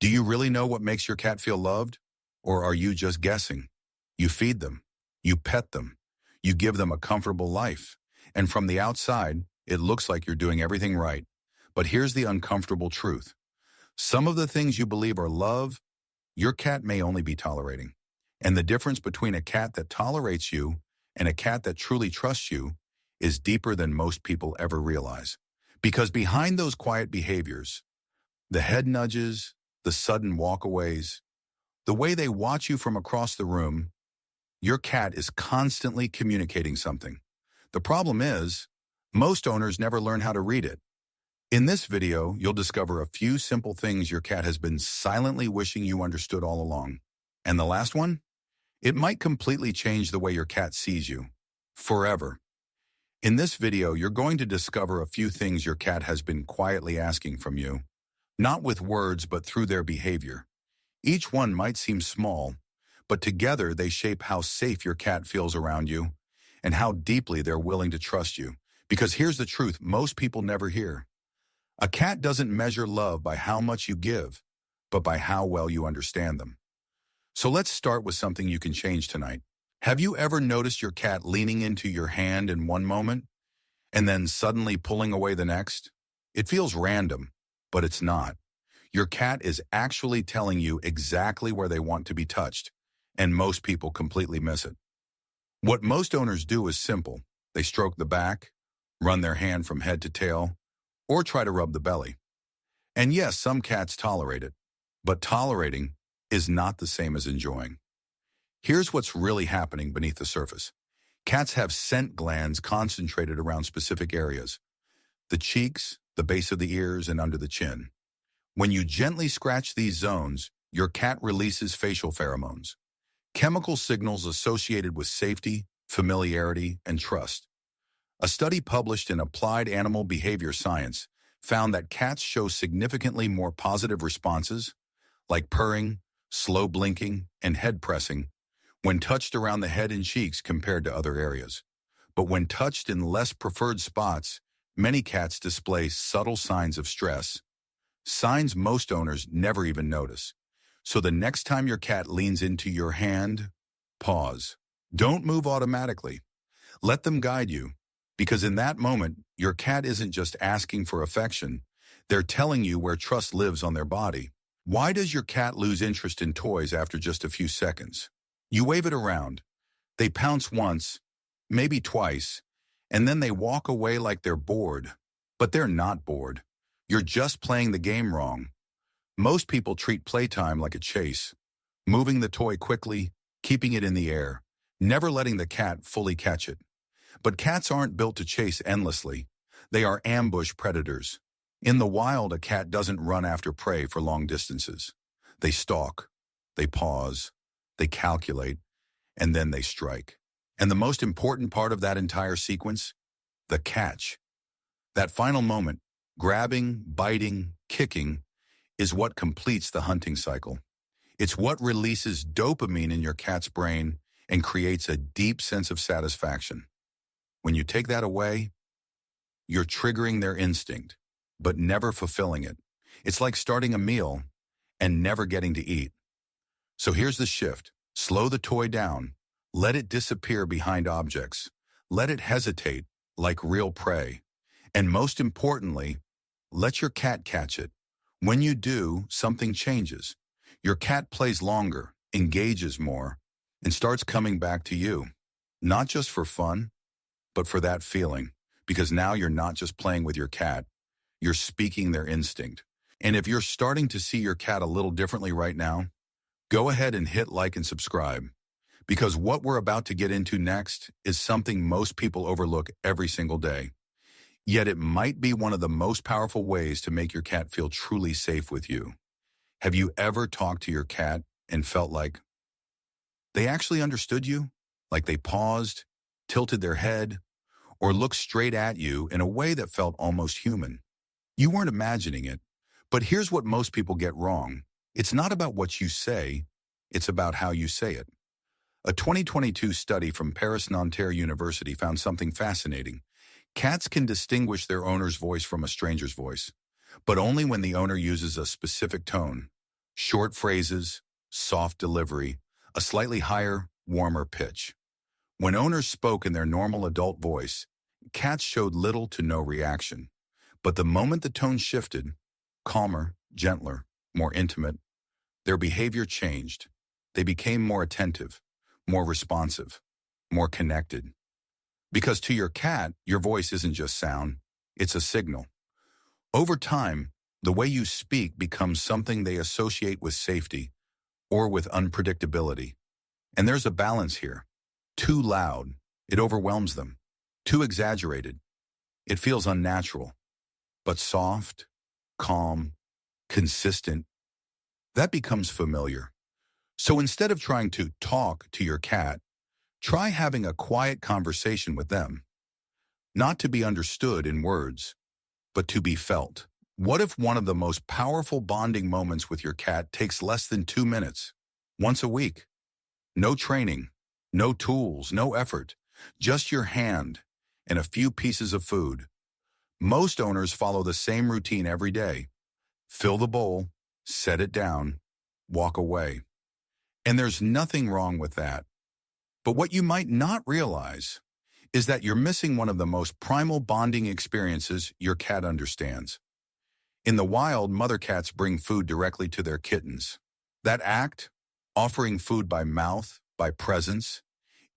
Do you really know what makes your cat feel loved? Or are you just guessing? You feed them, you pet them, you give them a comfortable life. And from the outside, it looks like you're doing everything right. But here's the uncomfortable truth. Some of the things you believe are love, your cat may only be tolerating. And the difference between a cat that tolerates you and a cat that truly trusts you is deeper than most people ever realize. Because behind those quiet behaviors, the head nudges, the sudden walkaways, the way they watch you from across the room, your cat is constantly communicating something. The problem is, most owners never learn how to read it. In this video, you'll discover a few simple things your cat has been silently wishing you understood all along. And the last one? It might completely change the way your cat sees you. Forever. In this video, you're going to discover a few things your cat has been quietly asking from you. Not with words, but through their behavior. Each one might seem small, but together they shape how safe your cat feels around you and how deeply they're willing to trust you. Because here's the truth most people never hear. A cat doesn't measure love by how much you give, but by how well you understand them. So let's start with something you can change tonight. Have you ever noticed your cat leaning into your hand in one moment and then suddenly pulling away the next? It feels random, but it's not. Your cat is actually telling you exactly where they want to be touched, and most people completely miss it. What most owners do is simple. They stroke the back, run their hand from head to tail, or try to rub the belly. And yes, some cats tolerate it, but tolerating is not the same as enjoying. Here's what's really happening beneath the surface. Cats have scent glands concentrated around specific areas: the cheeks, the base of the ears, and under the chin. When you gently scratch these zones, your cat releases facial pheromones, chemical signals associated with safety, familiarity, and trust. A study published in Applied Animal Behavior Science found that cats show significantly more positive responses, like purring, slow blinking, and head pressing, when touched around the head and cheeks compared to other areas. But when touched in less preferred spots, many cats display subtle signs of stress, signs most owners never even notice. So the next time your cat leans into your hand, pause. Don't move automatically. Let them guide you. Because in that moment, your cat isn't just asking for affection, they're telling you where trust lives on their body. Why does your cat lose interest in toys after just a few seconds? You wave it around. They pounce once, maybe twice, and then they walk away like they're bored. But they're not bored. You're just playing the game wrong. Most people treat playtime like a chase, moving the toy quickly, keeping it in the air, never letting the cat fully catch it. But cats aren't built to chase endlessly. They are ambush predators. In the wild, a cat doesn't run after prey for long distances. They stalk, they pause, they calculate, and then they strike. And the most important part of that entire sequence? The catch. That final moment, grabbing, biting, kicking, is what completes the hunting cycle. It's what releases dopamine in your cat's brain and creates a deep sense of satisfaction. When you take that away, you're triggering their instinct, but never fulfilling it. It's like starting a meal and never getting to eat. So here's the shift. Slow the toy down. Let it disappear behind objects. Let it hesitate like real prey. And most importantly, let your cat catch it. When you do, something changes. Your cat plays longer, engages more, and starts coming back to you. Not just for fun, but for that feeling. Because now you're not just playing with your cat, you're speaking their instinct. And if you're starting to see your cat a little differently right now, go ahead and hit like and subscribe. Because what we're about to get into next is something most people overlook every single day. Yet it might be one of the most powerful ways to make your cat feel truly safe with you. Have you ever talked to your cat and felt like they actually understood you? Like they paused, tilted their head, or looked straight at you in a way that felt almost human. You weren't imagining it, but here's what most people get wrong. It's not about what you say, it's about how you say it. A 2022 study from Paris-Nanterre University found something fascinating. Cats can distinguish their owner's voice from a stranger's voice, but only when the owner uses a specific tone, Short phrases, soft delivery, a slightly higher, warmer pitch. When owners spoke in their normal adult voice, cats showed little to no reaction. But the moment the tone shifted, calmer, gentler, more intimate, their behavior changed. They became more attentive, more responsive, more connected. Because to your cat, your voice isn't just sound, it's a signal. Over time, the way you speak becomes something they associate with safety or with unpredictability. And there's a balance here. Too loud, it overwhelms them. Too exaggerated, it feels unnatural. But soft, calm, consistent, that becomes familiar. So instead of trying to talk to your cat, try having a quiet conversation with them. Not to be understood in words, but to be felt. What if one of the most powerful bonding moments with your cat takes less than 2 minutes, once a week? No training, no tools, no effort, just your hand and a few pieces of food. Most owners follow the same routine every day. Fill the bowl, set it down, walk away. And there's nothing wrong with that. But what you might not realize is that you're missing one of the most primal bonding experiences your cat understands. In the wild, mother cats bring food directly to their kittens. That act, offering food by mouth, by presence,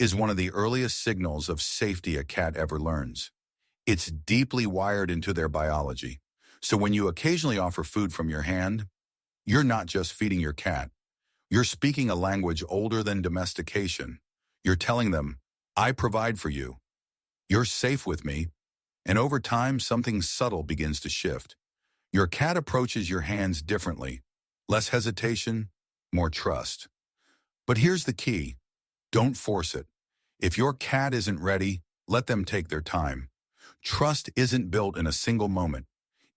is one of the earliest signals of safety a cat ever learns. It's deeply wired into their biology. So when you occasionally offer food from your hand, you're not just feeding your cat. You're speaking a language older than domestication. You're telling them, I provide for you. You're safe with me. And over time, something subtle begins to shift. Your cat approaches your hands differently. Less hesitation, more trust. But here's the key. Don't force it. If your cat isn't ready, let them take their time. Trust isn't built in a single moment.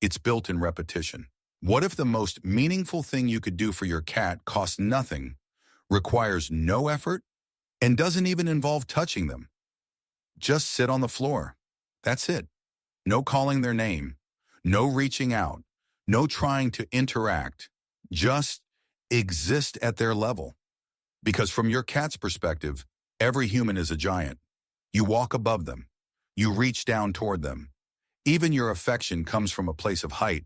It's built in repetition. What if the most meaningful thing you could do for your cat costs nothing, requires no effort, and doesn't even involve touching them? Just sit on the floor. That's it. No calling their name. No reaching out. No trying to interact. Just exist at their level. Because from your cat's perspective, every human is a giant. You walk above them. You reach down toward them. Even your affection comes from a place of height.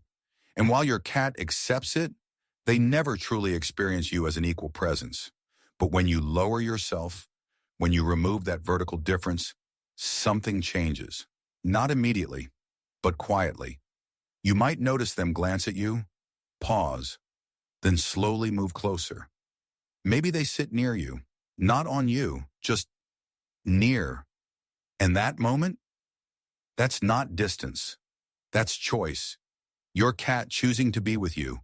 And while your cat accepts it, they never truly experience you as an equal presence. But when you lower yourself, when you remove that vertical difference, something changes. Not immediately, but quietly. You might notice them glance at you, pause, then slowly move closer. Maybe they sit near you, not on you, just near. And that moment, that's not distance. That's choice. Your cat choosing to be with you,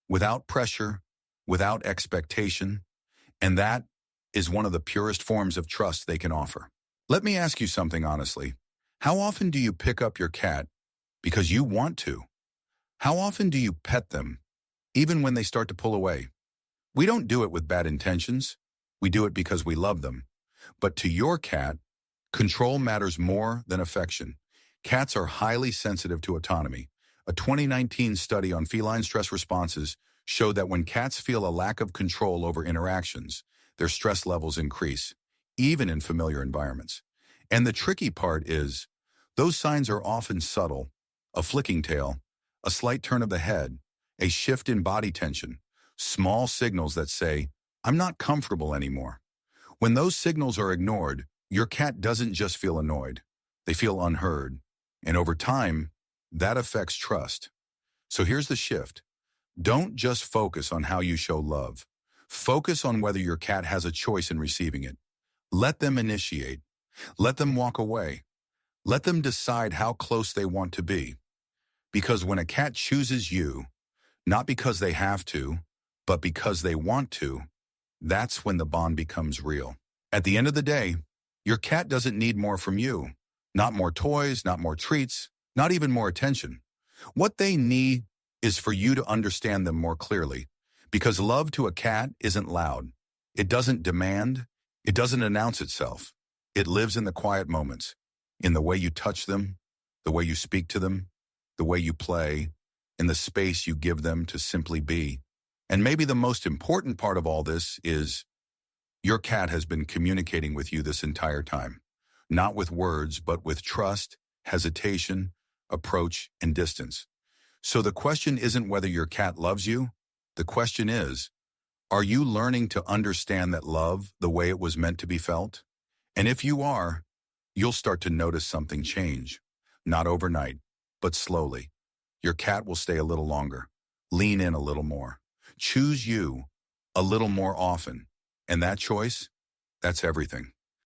without pressure, without expectation. And that is one of the purest forms of trust they can offer. Let me ask you something honestly. How often do you pick up your cat because you want to? How often do you pet them, even when they start to pull away? We don't do it with bad intentions. We do it because we love them. But to your cat, control matters more than affection. Cats are highly sensitive to autonomy. A 2019 study on feline stress responses showed that when cats feel a lack of control over interactions, their stress levels increase, even in familiar environments. And the tricky part is, those signs are often subtle: a flicking tail, a slight turn of the head, a shift in body tension, small signals that say, I'm not comfortable anymore. When those signals are ignored, your cat doesn't just feel annoyed, they feel unheard. And over time, that affects trust. So here's the shift. Don't just focus on how you show love. Focus on whether your cat has a choice in receiving it. Let them initiate. Let them walk away. Let them decide how close they want to be. Because when a cat chooses you, not because they have to, but because they want to, that's when the bond becomes real. At the end of the day, your cat doesn't need more from you. Not more toys, not more treats, not even more attention. What they need is for you to understand them more clearly. Because love to a cat isn't loud. It doesn't demand. It doesn't announce itself. It lives in the quiet moments, in the way you touch them, the way you speak to them, the way you play, in the space you give them to simply be. And maybe the most important part of all this is your cat has been communicating with you this entire time, not with words, but with trust, hesitation, approach, and distance. So the question isn't whether your cat loves you. The question is, are you learning to understand that love the way it was meant to be felt? And if you are, you'll start to notice something change. Not overnight, but slowly. Your cat will stay a little longer, lean in a little more, choose you a little more often. And that choice, that's everything.